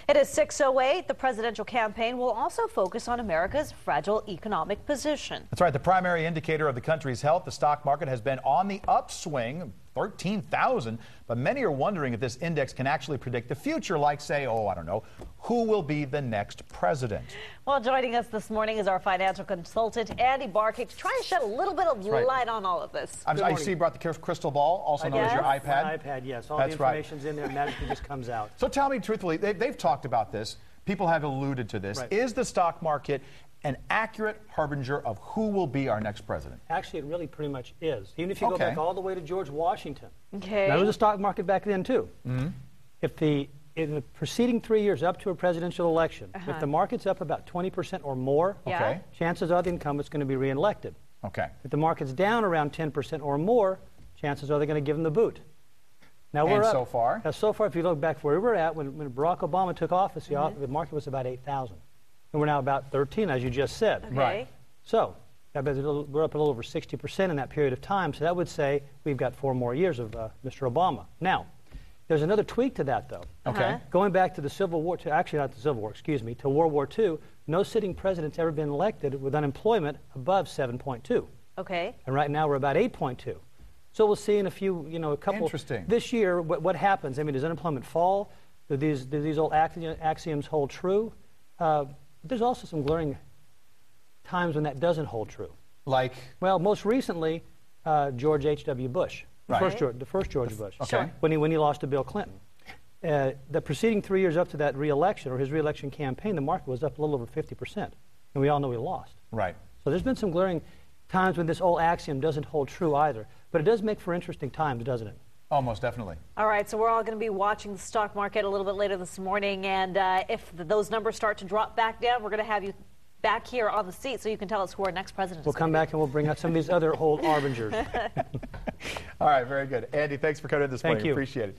It is 6:08. The presidential campaign will also focus on America's fragile economic position. That's right. The primary indicator of the country's health, the stock market, has been on the upswing, 13,000. But many are wondering if this index can actually predict the future, like, say, I don't know, who will be the next president. Well, joining us this morning is our financial consultant, Andy Barkate, to try and shed a little bit of light on all of this. I see you brought the crystal ball, also known as your iPad. My iPad, yes. All That's the information's in there, magically just comes out. So tell me truthfully, they've talked about this. People have alluded to this. Right. Is the stock market an accurate harbinger of who will be our next president? Actually, it really pretty much is. Even if you go back all the way to George Washington. Okay. That was the stock market back then, too. Mm-hmm. In the preceding 3 years up to a presidential election, if the market's up about 20% or more, chances are the incumbent's going to be reelected. Okay. If the market's down around 10% or more, chances are they're going to give him the boot. Now we're and up. so far? Now, so far, if you look back where we were at, when Barack Obama took office, the market was about 8,000. And we're now about 13, as you just said. Okay. Right. So we're up a little over 60% in that period of time. So that would say we've got 4 more years of Mr. Obama. Now, there's another tweak to that, though. Okay. Going back to the Civil War, actually not the Civil War, excuse me, to World War II, no sitting president's ever been elected with unemployment above 7.2. Okay. And right now we're about 8.2. So we'll see in a few, a couple. Interesting. This year, what happens? I mean, does unemployment fall? Do these old axioms hold true? There's also some glaring times when that doesn't hold true. Like? Well, most recently, George H.W. Bush, the first George Bush, Okay. when he lost to Bill Clinton. The preceding 3 years up to that reelection, or his reelection campaign, the market was up a little over 50%. And we all know he lost. Right. So there's been some glaring times when this old axiom doesn't hold true either. But it does make for interesting times, doesn't it? Oh, most definitely. All right, so we're all going to be watching the stock market a little bit later this morning, and if those numbers start to drop back down, we're going to have you back here on the seat so you can tell us who our next president is. We'll come back and we'll bring out some of these other old harbingers. All right, very good. Andy, thanks for coming in this morning. Thank you. Appreciate it.